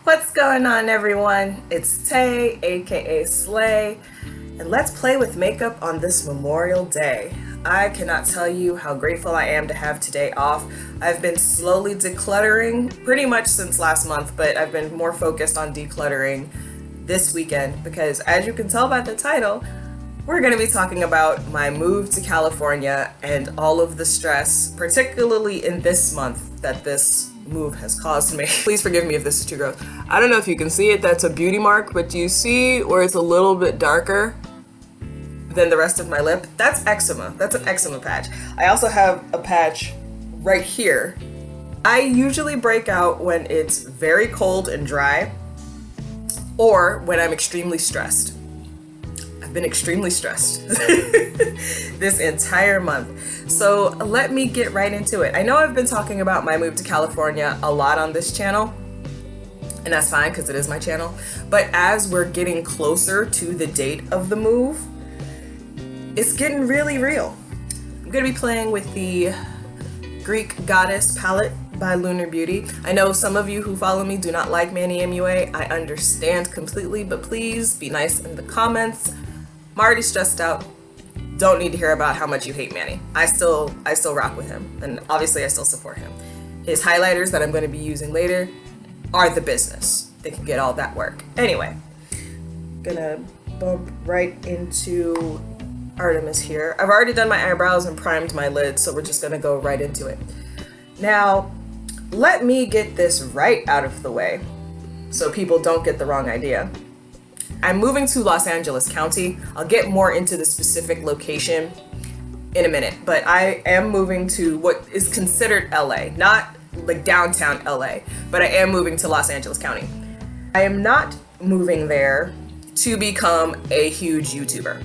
What's going on, everyone? It's Tay, aka Slay, and let's play with makeup on this Memorial Day. I cannot tell you how grateful I am to have today off. I've been slowly decluttering pretty much since last month, but I've been more focused on decluttering this weekend because, as you can tell by the title, we're going to be talking about my move to California and all of the stress, particularly in this month, that this move has caused me. Please forgive me if this is too gross. I don't know if you can see it, that's a beauty mark, but do you see where it's a little bit darker than the rest of my lip? That's eczema. That's an eczema patch. I also have a patch right here. I usually break out when it's very cold and dry or when I'm extremely stressed. I've been extremely stressed this entire month. So let me get right into it. I know I've been talking about my move to California a lot on this channel, and that's fine because it is my channel. But as we're getting closer to the date of the move, it's getting really real. I'm gonna be playing with the Greek Goddess palette by Lunar Beauty. I know some of you who follow me do not like Manny MUA. I understand completely, but please be nice in the comments. I'm already stressed out. Don't need to hear about how much you hate Manny. I still rock with him, and obviously I still support him. His highlighters that I'm going to be using later are the business. They can get all that work. Anyway, gonna bump right into Artemis here. I've already done my eyebrows and primed my lid, so we're just gonna go right into it. Now, let me get this right out of the way so people don't get the wrong idea. I'm moving to Los Angeles County. I'll get more into the specific location in a minute, but I am moving to what is considered LA, not like downtown LA, but I am moving to Los Angeles County. I am not moving there to become a huge YouTuber.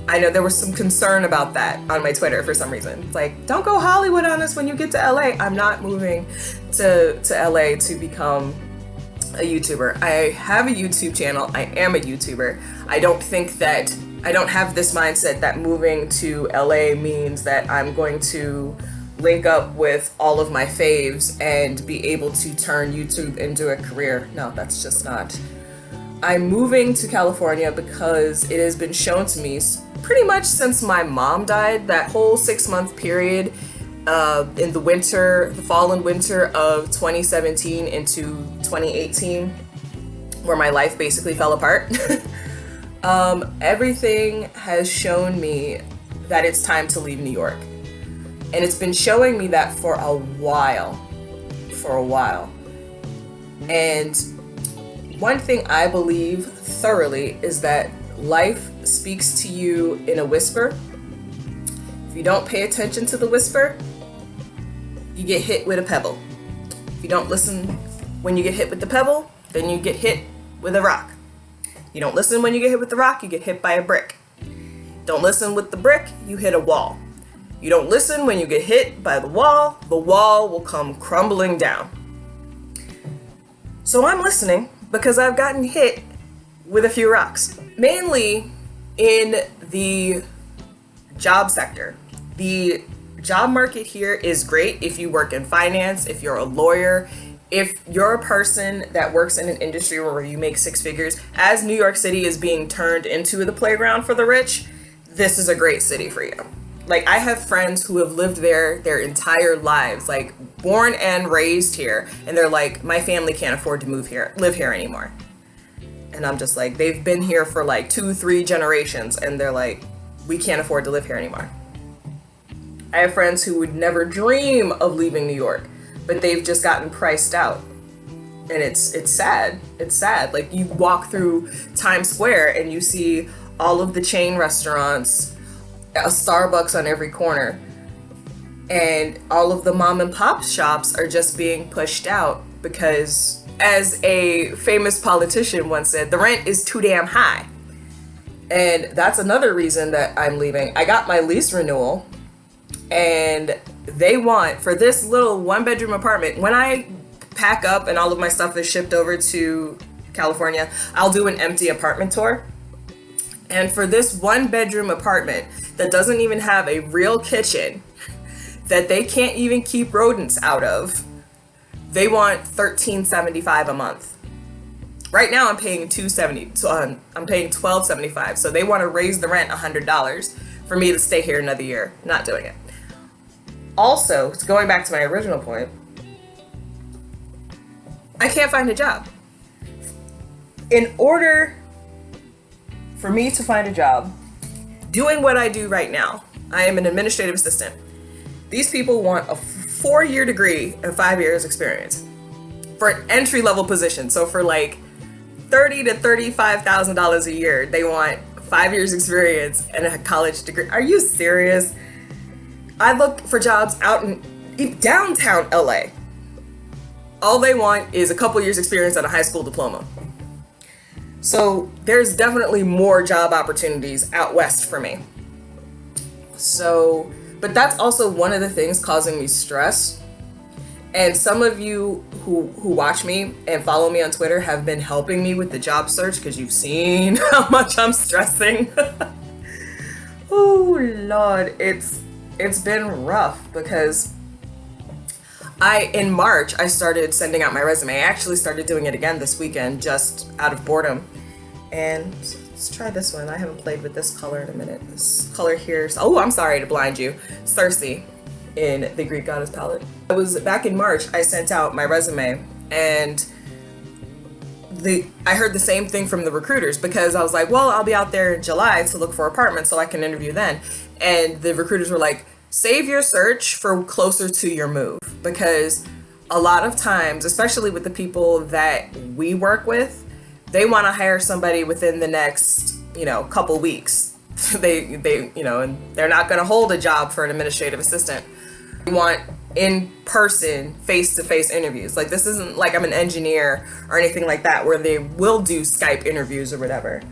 I know there was some concern about that on my Twitter for some reason. It's like, don't go Hollywood on us when you get to LA. I'm not moving to LA to become a YouTuber. I have a YouTube channel. I am a YouTuber. I don't have this mindset that moving to LA means that I'm going to link up with all of my faves and be able to turn YouTube into a career. No, that's just not. I'm moving to California because it has been shown to me pretty much since my mom died, that whole 6-month period in the fall and winter of 2017 into 2018, where my life basically fell apart. Everything has shown me that it's time to leave New York. And it's been showing me that for a while. And one thing I believe thoroughly is that life speaks to you in a whisper. If you don't pay attention to the whisper, you get hit with a pebble. If you don't listen when you get hit with the pebble, then you get hit with a rock. You don't listen when you get hit with the rock, you get hit by a brick. Don't listen with the brick, you hit a wall. You don't listen when you get hit by the wall will come crumbling down. So I'm listening because I've gotten hit with a few rocks, mainly in the job sector. The job market here is great if you work in finance, if you're a lawyer, if you're a person that works in an industry where you make 6 figures. As New York City is being turned into the playground for the rich, this is a great city for you. Like, I have friends who have lived there their entire lives, like born and raised here, and they're like, my family can't afford to live here anymore. And I'm just like, they've been here for like 2-3 generations, and they're like, we can't afford to live here anymore. I have friends who would never dream of leaving New York, but they've just gotten priced out. And it's sad. It's sad. Like, you walk through Times Square and you see all of the chain restaurants, a Starbucks on every corner, and all of the mom and pop shops are just being pushed out because, as a famous politician once said, the rent is too damn high. And that's another reason that I'm leaving. I got my lease renewal, and they want, for this little 1-bedroom apartment, when I pack up and all of my stuff is shipped over to California, I'll do an empty apartment tour. And for this 1-bedroom apartment that doesn't even have a real kitchen, that they can't even keep rodents out of, They want $13.75 a month. Right now I'm paying $270. So I'm paying $12.75. So they want to raise the rent $100 for me to stay here another year. Not doing it. Also, going back to my original point, I can't find a job. In order for me to find a job, doing what I do right now, I am an administrative assistant. These people want a 4-year degree and 5 years experience for an entry-level position. So for like $30,000 to $35,000 a year, they want 5 years experience and a college degree. Are you serious? I look for jobs out in downtown LA. All they want is a couple years experience and a high school diploma. So there's definitely more job opportunities out west for me. So, but that's also one of the things causing me stress. And some of you who watch me and follow me on Twitter have been helping me with the job search because you've seen how much I'm stressing. Oh Lord, it's been rough because in March, I started sending out my resume. I actually started doing it again this weekend, just out of boredom. And let's try this one. I haven't played with this color in a minute. This color here, oh, I'm sorry to blind you. Circe in the Greek goddess palette. It was back in March, I sent out my resume, and I heard the same thing from the recruiters because I was like, well, I'll be out there in July to look for apartments so I can interview then. And the recruiters were like, save your search for closer to your move, because a lot of times, especially with the people that we work with, they want to hire somebody within the next, couple weeks. they and they're not going to hold a job for an administrative assistant. They want in-person, face-to-face interviews. Like, this isn't like I'm an engineer or anything like that where they will do Skype interviews or whatever.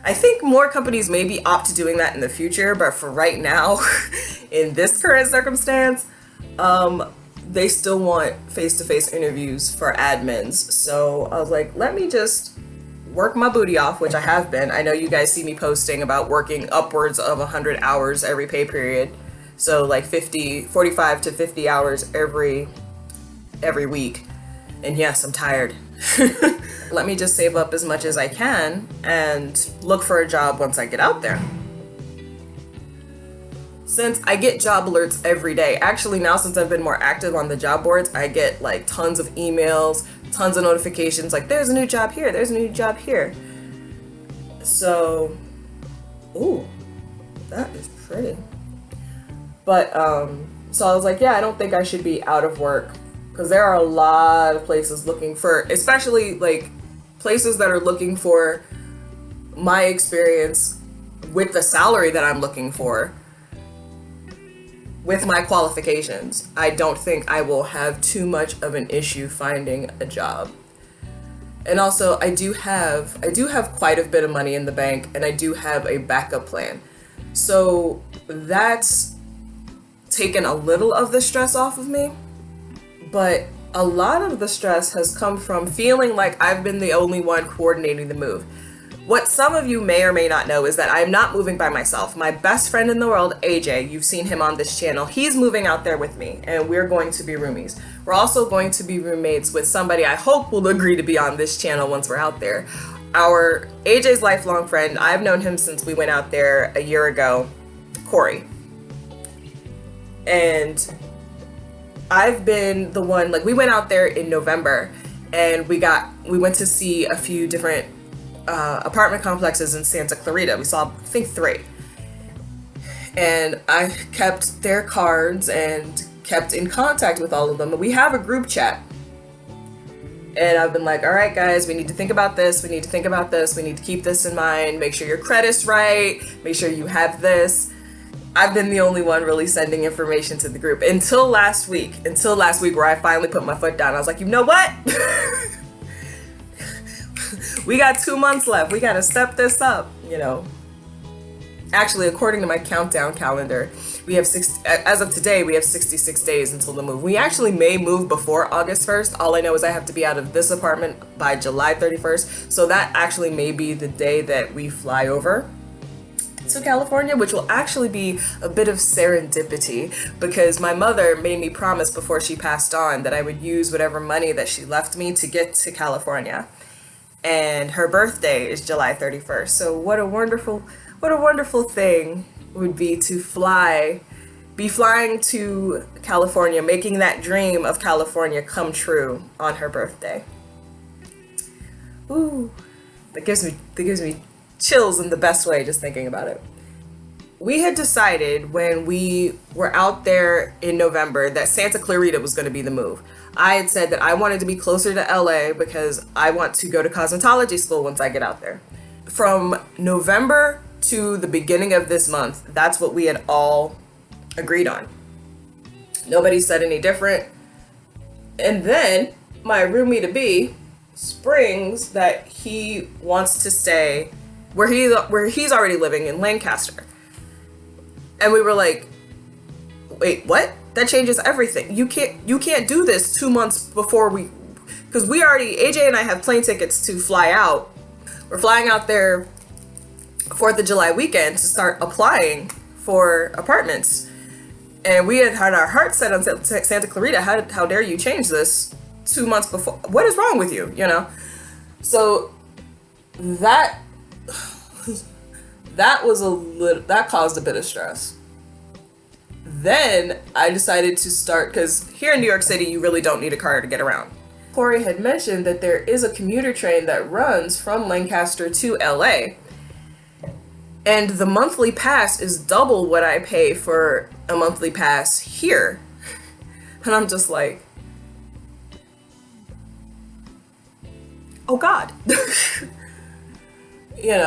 I think more companies maybe opt to doing that in the future, but for right now, in this current circumstance, they still want face-to-face interviews for admins. So I was like, let me just work my booty off, which I have been. I know you guys see me posting about working upwards of 100 hours every pay period. So like 45 to 50 hours every week. And yes, I'm tired. Let me just save up as much as I can and look for a job once I get out there. Since I get job alerts every day, actually now since I've been more active on the job boards, I get like tons of emails, tons of notifications, like there's a new job here, there's a new job here. So, ooh, that is pretty. But, so I was like, yeah, I don't think I should be out of work, because there are a lot of places looking for, especially like places that are looking for my experience with the salary that I'm looking for, with my qualifications. I don't think I will have too much of an issue finding a job. And also, I do have quite a bit of money in the bank, and I do have a backup plan. So that's taken a little of the stress off of me, but a lot of the stress has come from feeling like I've been the only one coordinating the move. What some of you may or may not know is that I'm not moving by myself. My best friend in the world, AJ, you've seen him on this channel, he's moving out there with me, and we're going to be roomies. We're also going to be roommates with somebody I hope will agree to be on this channel once we're out there. Our AJ's lifelong friend, I've known him since we went out there a year ago, Corey. And I've been the one, like, we went out there in November, and we went to see a few different apartment complexes in Santa Clarita. We saw, I think, 3. And I kept their cards and kept in contact with all of them. We have a group chat. And I've been like, all right, guys, we need to think about this. We need to think about this. We need to keep this in mind. Make sure your credit's right. Make sure you have this. I've been the only one really sending information to the group until last week where I finally put my foot down. I was like, you know what? We got 2 months left. We got to step this up, Actually, according to my countdown calendar, as of today, we have 66 days until the move. We actually may move before August 1st. All I know is I have to be out of this apartment by July 31st. So that actually may be the day that we fly over. to California, which will actually be a bit of serendipity because my mother made me promise before she passed on that I would use whatever money that she left me to get to California. And her birthday is July 31st. So what a wonderful thing would be to be flying to California, making that dream of California come true on her birthday. Ooh, that gives me chills in the best way just thinking about it. We had decided when we were out there in November that Santa Clarita was going to be the move. I had said that I wanted to be closer to LA because I want to go to cosmetology school once I get out there. From November to the beginning of this month, that's what we had all agreed on. Nobody said any different. And then my roomie-to-be springs that he wants to stay where he's already living in Lancaster. And we were like, wait, what? That changes everything. You can't do this 2 months before because AJ and I have plane tickets to fly out. We're flying out there 4th of July weekend to start applying for apartments. And we had our hearts set on Santa Clarita. How dare you change this 2 months before? What is wrong with you? So that caused a bit of stress. Then I decided to start, because here in New York City, you really don't need a car to get around. Corey had mentioned that there is a commuter train that runs from Lancaster to LA. And the monthly pass is double what I pay for a monthly pass here. And I'm just like, oh God.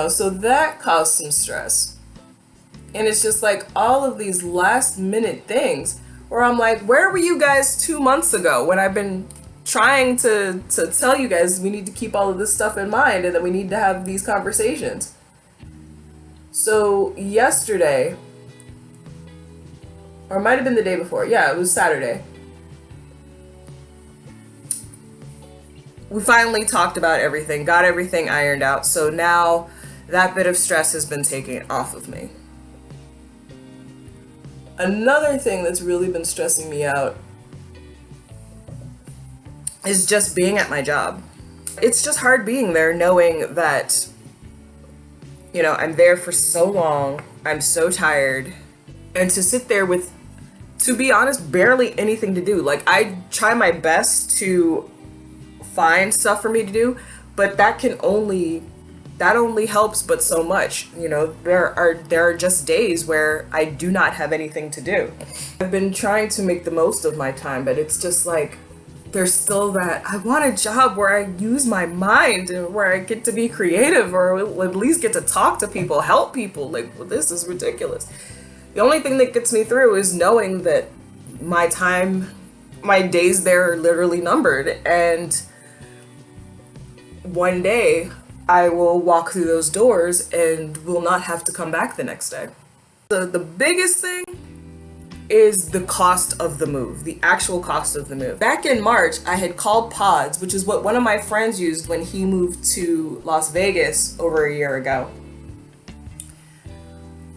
So that caused some stress. And it's just like all of these last minute things where I'm like, where were you guys 2 months ago when I've been trying to tell you guys we need to keep all of this stuff in mind and that we need to have these conversations? So yesterday, or it might have been the day before. Yeah, it was Saturday. We finally talked about everything, got everything ironed out. So now that bit of stress has been taken off of me. Another thing that's really been stressing me out is just being at my job. It's just hard being there knowing that, I'm there for so long, I'm so tired, and to sit there with, to be honest, barely anything to do. Like, I try my best to find stuff for me to do, but that only helps but so much. There are just days where I do not have anything to do. I've been trying to make the most of my time, but it's just like there's still that I want a job where I use my mind and where I get to be creative or at least get to talk to people, help people. Like, well, this is ridiculous. The only thing that gets me through is knowing that my days there are literally numbered, and one day I will walk through those doors and will not have to come back the next day. The biggest thing is the cost of the move, the actual cost of the move. Back in March, I had called Pods, which is what one of my friends used when he moved to Las Vegas over a year ago.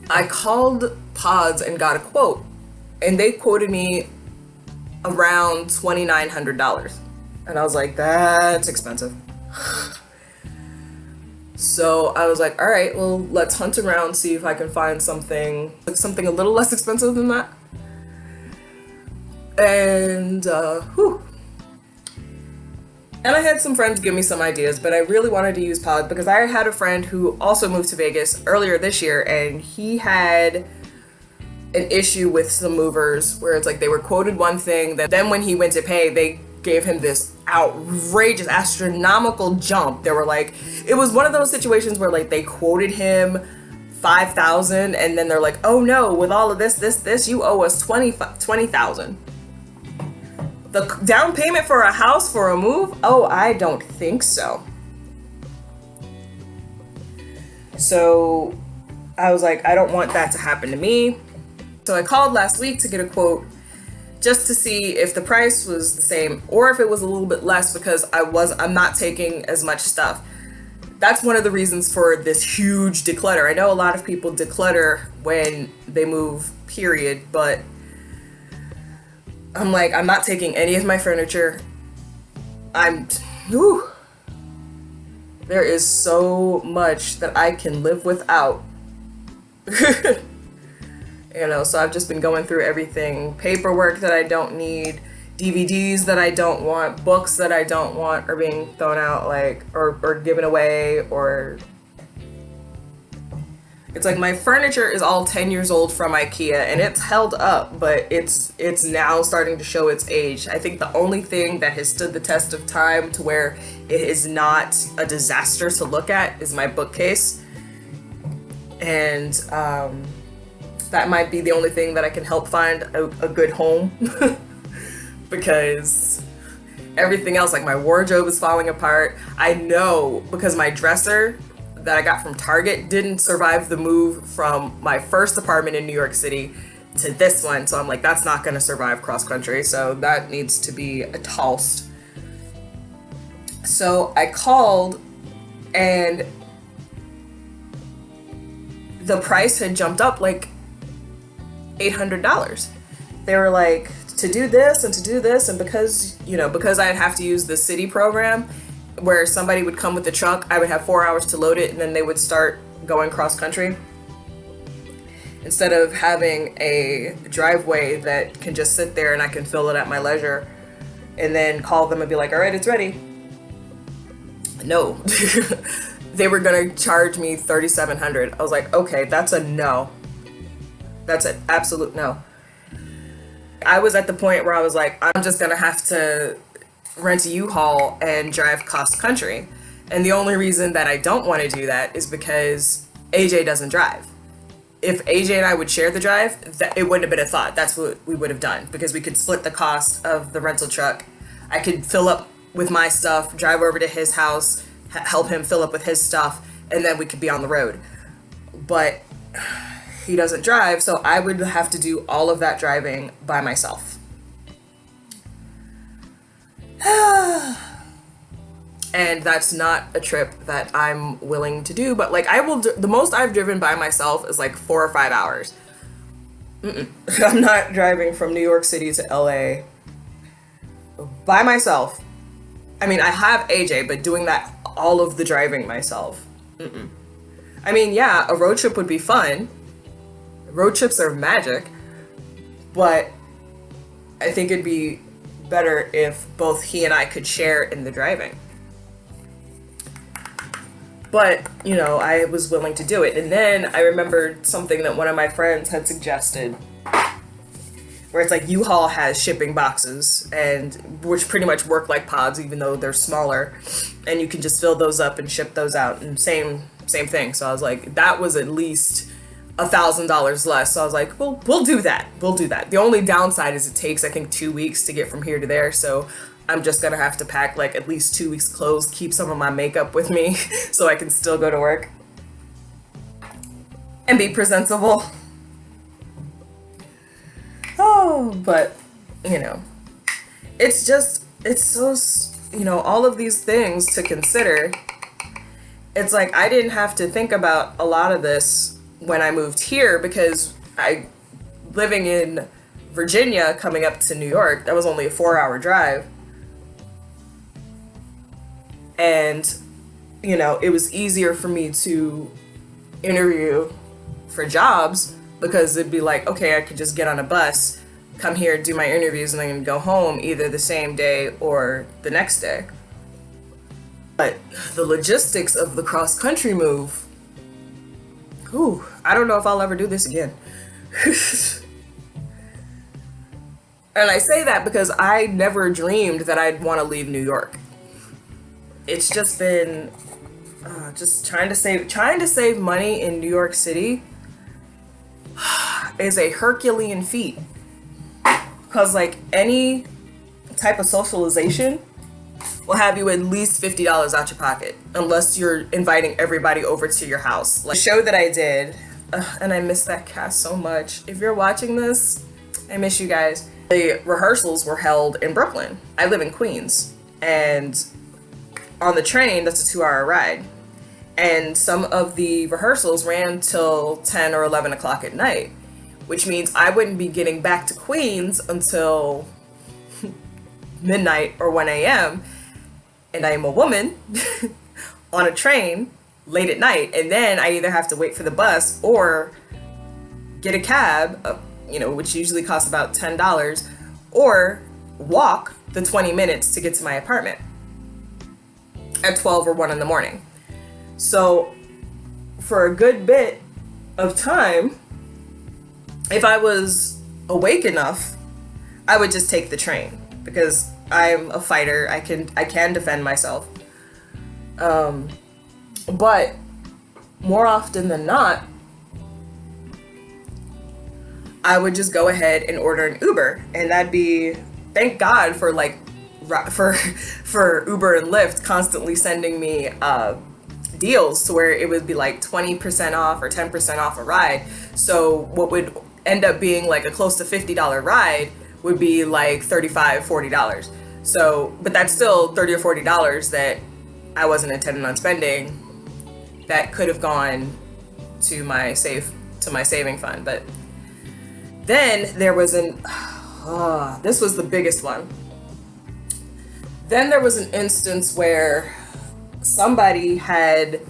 I called Pods and got a quote, and they quoted me around $2,900. And I was like, that's expensive. So I was like, all right, well, let's hunt around, see if I can find something a little less expensive than that. And, And I had some friends give me some ideas, but I really wanted to use Pod because I had a friend who also moved to Vegas earlier this year, and he had an issue with some movers where it's like they were quoted one thing, then when he went to pay, they gave him this outrageous, astronomical jump. They were like, it was one of those situations where like they quoted him $5,000 and then they're like, oh no, with all of this, you owe us $20,000. The down payment for a house for a move? Oh, I don't think so. So I was like, I don't want that to happen to me. So I called last week to get a quote just to see if the price was the same or if it was a little bit less because I'm not taking as much stuff. that's one of the reasons for this huge declutter. I know a lot of people declutter when they move, period, but I'm like, I'm not taking any of my furniture. Whew, there is so much that I can live without. You know, so I've just been going through everything. Paperwork that I don't need, DVDs that I don't want, books that I don't want are being thrown out, like, or given away, or it's like my furniture is all 10 years old from IKEA and it's held up, but it's now starting to show its age. I think the only thing that has stood the test of time to where it is not a disaster to look at is my bookcase. And that might be the only thing that I can help find a good home. Because everything else, like my wardrobe is falling apart. I know because my dresser that I got from Target didn't survive the move from my first apartment in New York City to this one. So I'm like, that's not going to survive cross country. So that needs to be tossed. So I called and the price had jumped up like $800. They were like, to do this and to do this, and because I'd have to use the city program where somebody would come with the truck, I would have 4 hours to load it and then they would start going cross country. Instead of having a driveway that can just sit there and I can fill it at my leisure and then call them and be like, all right, it's ready. No. They were gonna charge me $3,700. I was like, okay, that's a no. That's an absolute no. I was at the point where I was like, I'm just gonna have to rent a U-Haul and drive cross country. And the only reason that I don't want to do that is because AJ doesn't drive. If AJ and I would share the drive, it wouldn't have been a thought. That's what we would have done, because we could split the cost of the rental truck. I could fill up with my stuff, drive over to his house, help him fill up with his stuff, and then we could be on the road. But he doesn't drive, so I would have to do all of that driving by myself. And that's not a trip that I'm willing to do, but like the most I've driven by myself is like 4 or 5 hours. I'm not driving from New York City to LA by myself. I mean, I have AJ, but doing that, all of the driving myself. I mean, yeah, a road trip would be fun. Road trips are magic, but I think it'd be better if both he and I could share in the driving. But, you know, I was willing to do it. And then I remembered something that one of my friends had suggested, where it's like U-Haul has shipping boxes, and which pretty much work like pods, even though they're smaller, and you can just fill those up and ship those out, and same thing. So I was like, that was at least $1,000 less. So I was like, well, we'll do that. The only downside is it takes, I think, 2 weeks to get from here to there. So I'm just gonna have to pack like at least 2 weeks clothes, keep some of my makeup with me so I can still go to work and be presentable. Oh, but you know, it's so, you know, all of these things to consider. It's like I didn't have to think about a lot of this when I moved here, because living in Virginia coming up to New York, that was only a 4-hour drive. And, you know, it was easier for me to interview for jobs because it'd be like, okay, I could just get on a bus, come here, do my interviews, and then go home either the same day or the next day. But the logistics of the cross-country move, I don't know if I'll ever do this again. And I say that because I never dreamed that I'd want to leave New York. It's just been just trying to save money in New York City is a Herculean feat. Because like any type of socialization will have you at least $50 out your pocket, unless you're inviting everybody over to your house. Like the show that I did, and I miss that cast so much. If you're watching this, I miss you guys. The rehearsals were held in Brooklyn. I live in Queens, and on the train, that's a 2-hour ride. And some of the rehearsals ran till 10 or 11 o'clock at night, which means I wouldn't be getting back to Queens until midnight or 1 a.m. And I am a woman on a train late at night. And then I either have to wait for the bus or get a cab, which usually costs about $10, or walk the 20 minutes to get to my apartment at 12 or 1 in the morning. So for a good bit of time, if I was awake enough, I would just take the train because I'm a fighter. I can defend myself. But more often than not, I would just go ahead and order an Uber, and that'd be, thank God for for Uber and Lyft constantly sending me deals to where it would be like 20% off or 10% off a ride. So what would end up being like a close to $50 ride would be like $35, $40. So, but that's still $30 or $40 that I wasn't intending on spending that could have gone to my saving fund. But then there was this was the biggest one. Then there was an instance where somebody had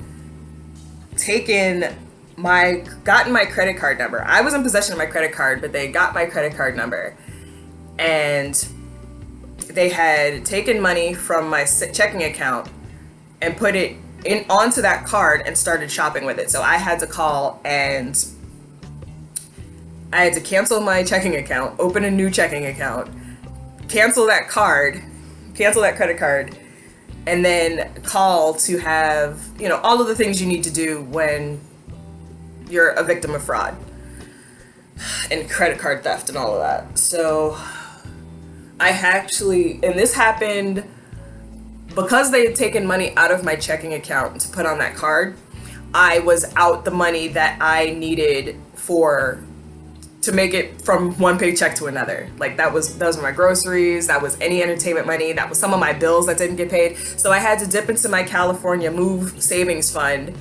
gotten my credit card number. I was in possession of my credit card, but they got my credit card number, and they had taken money from my checking account and put it onto that card and started shopping with it. So I had to call and I had to cancel my checking account, open a new checking account, cancel that credit card, and then call to have, all of the things you need to do when you're a victim of fraud and credit card theft and all of that. So and this happened because they had taken money out of my checking account to put on that card. I was out the money that I needed to make it from one paycheck to another. Like those were my groceries, that was any entertainment money, that was some of my bills that didn't get paid. So I had to dip into my California Move savings fund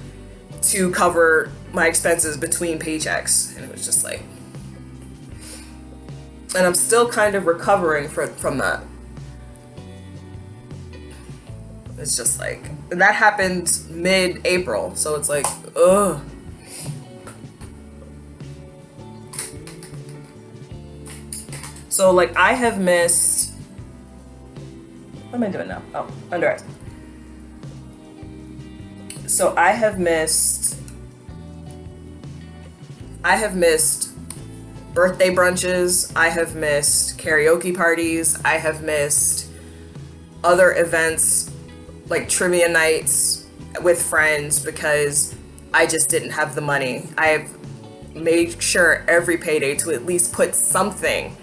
to cover my expenses between paychecks. And it was just like, and I'm still kind of recovering from that. It's just like, and that happened mid-April. So it's like, ugh. So like I have missed, what am I doing now? Oh, under eyes. So I have missed birthday brunches, I have missed karaoke parties, I have missed other events like trivia nights with friends because I just didn't have the money. I have made sure every payday to at least put something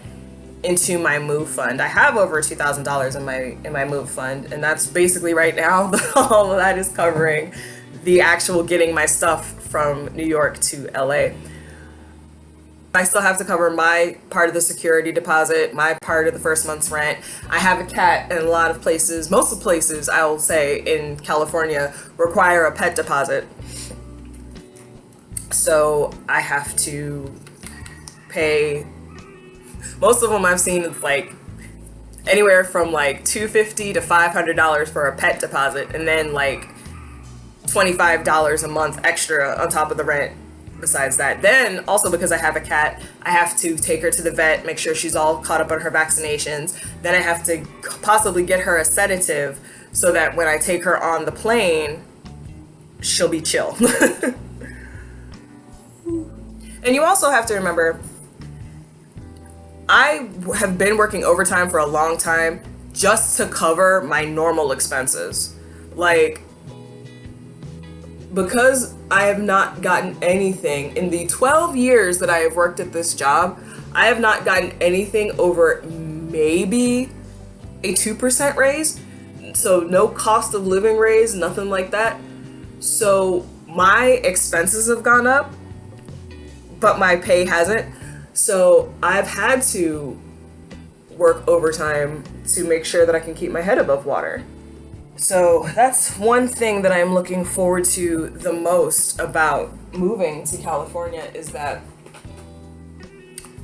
into my move fund. I have over $2,000 in my move fund, and that's basically right now all of that is covering the actual getting my stuff from New York to LA. I still have to cover my part of the security deposit, my part of the first month's rent. I have a cat, and a lot of places, most of the places I will say in California require a pet deposit. So I have to pay. Most of them I've seen it's like anywhere from like $250 to $500 for a pet deposit, and then like $25 a month extra on top of the rent besides that. Then also because I have a cat, I have to take her to the vet, make sure she's all caught up on her vaccinations. Then I have to possibly get her a sedative so that when I take her on the plane, she'll be chill. And you also have to remember, I have been working overtime for a long time just to cover my normal expenses. Like, because I have not gotten anything in the 12 years that I have worked at this job, I have not gotten anything over maybe a 2% raise. So no cost of living raise, nothing like that. So my expenses have gone up, but my pay hasn't. So I've had to work overtime to make sure that I can keep my head above water. So that's one thing that I'm looking forward to the most about moving to California, is that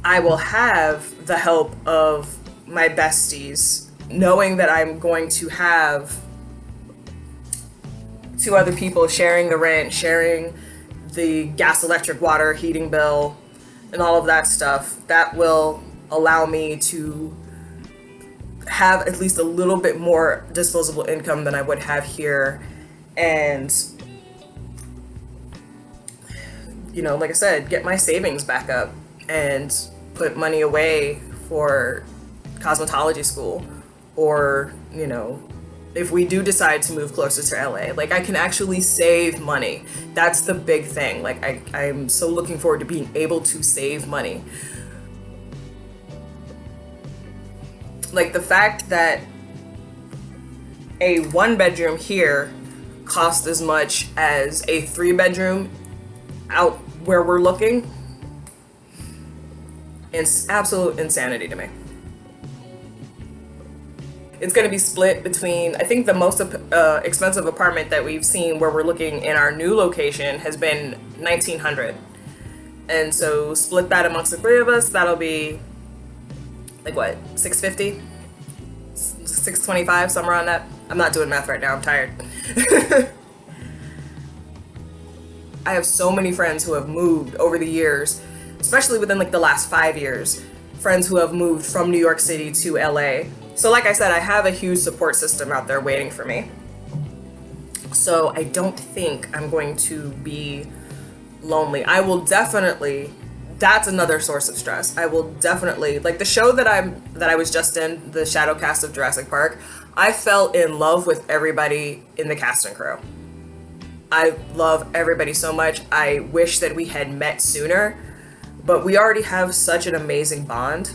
I will have the help of my besties, knowing that I'm going to have two other people sharing the rent, sharing the gas, electric, water, heating bill, and all of that stuff. That will allow me to have at least a little bit more disposable income than I would have here. And, like I said, get my savings back up and put money away for cosmetology school, or, if we do decide to move closer to LA, like, I can actually save money. That's the big thing. Like, I'm so looking forward to being able to save money. Like, the fact that a 1-bedroom here costs as much as a 3-bedroom out where we're looking, it's absolute insanity to me. It's going to be split between, I think the most expensive apartment that we've seen where we're looking in our new location has been $1,900. And so split that amongst the three of us, that'll be like what, $650? $625, somewhere around that. I'm not doing math right now, I'm tired. I have so many friends who have moved over the years, especially within like the last 5 years, friends who have moved from New York City to LA. So like I said, I have a huge support system out there waiting for me. So I don't think I'm going to be lonely. I will definitely, that's another source of stress. I will definitely, like the show that I was just in, the shadow cast of Jurassic Park, I fell in love with everybody in the cast and crew. I love everybody so much. I wish that we had met sooner, but we already have such an amazing bond.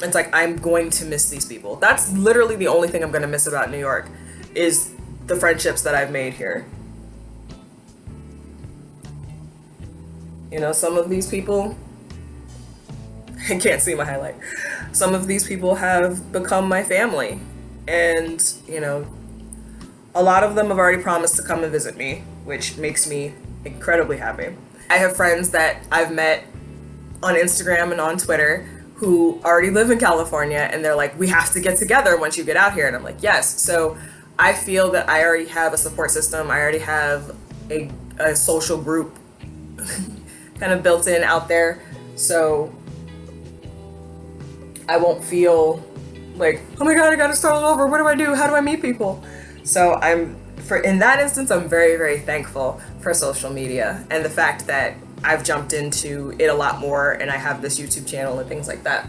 It's like, I'm going to miss these people. That's literally the only thing I'm going to miss about New York, is the friendships that I've made here. Some of these people, I can't see my highlight. Some of these people have become my family. And, a lot of them have already promised to come and visit me, which makes me incredibly happy. I have friends that I've met on Instagram and on Twitter who already live in California, and they're like, we have to get together once you get out here. And I'm like, yes. So I feel that I already have a support system. I already have a social group kind of built in out there. So I won't feel like, oh my God, I gotta start all over. What do I do? How do I meet people? So in that instance, I'm very, very thankful for social media and the fact that I've jumped into it a lot more, and I have this YouTube channel and things like that.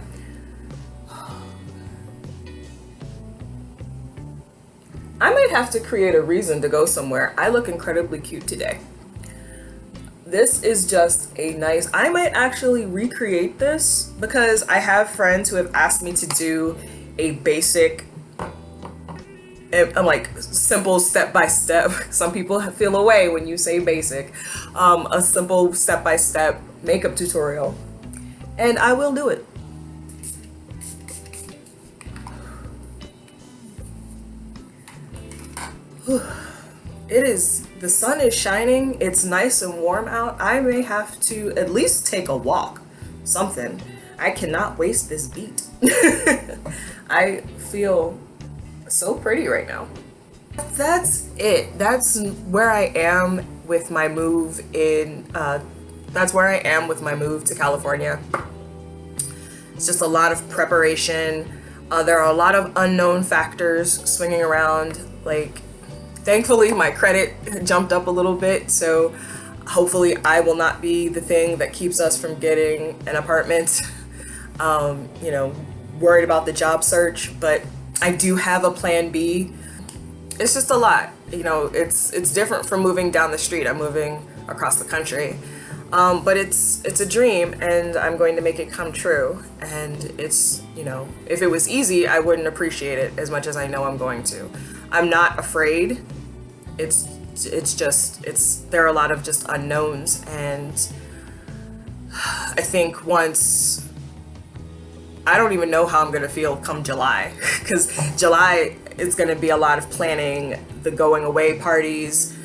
I might have to create a reason to go somewhere. I look incredibly cute today. This is just a nice, I might actually recreate this because I have friends who have asked me to do a basic, I'm like, simple step-by-step. Some people feel away when you say basic. A simple step-by-step makeup tutorial. And I will do it. The sun is shining. It's nice and warm out. I may have to at least take a walk. Something. I cannot waste this beat. I feel so pretty right now. That's it. That's where I am with my move to California. It's just a lot of preparation. There are a lot of unknown factors swinging around. Like, thankfully my credit jumped up a little bit, so hopefully I will not be the thing that keeps us from getting an apartment. Worried about the job search, but I do have a plan B. It's just a lot. It's different from moving down the street. I'm moving across the country. But it's a dream, and I'm going to make it come true. And it's, if it was easy, I wouldn't appreciate it as much as I know I'm going to. I'm not afraid. There are a lot of just unknowns, and I think I don't even know how I'm gonna feel come July, because July it's going to be a lot of planning the going away parties,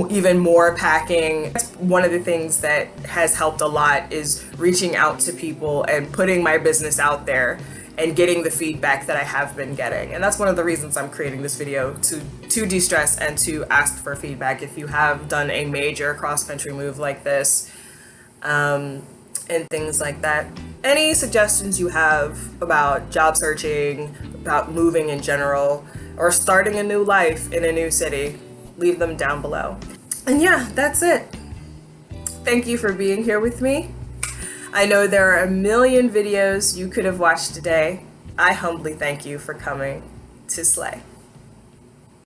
even more packing. One of the things that has helped a lot is reaching out to people and putting my business out there and getting the feedback that I have been getting. And that's one of the reasons I'm creating this video, to de-stress and to ask for feedback if you have done a major cross-country move like this, and things like that. Any suggestions you have about job searching, about moving in general, or starting a new life in a new city, leave them down below. And yeah, that's it. Thank you for being here with me. I know there are a million videos you could have watched today. I humbly thank you for coming to Slay.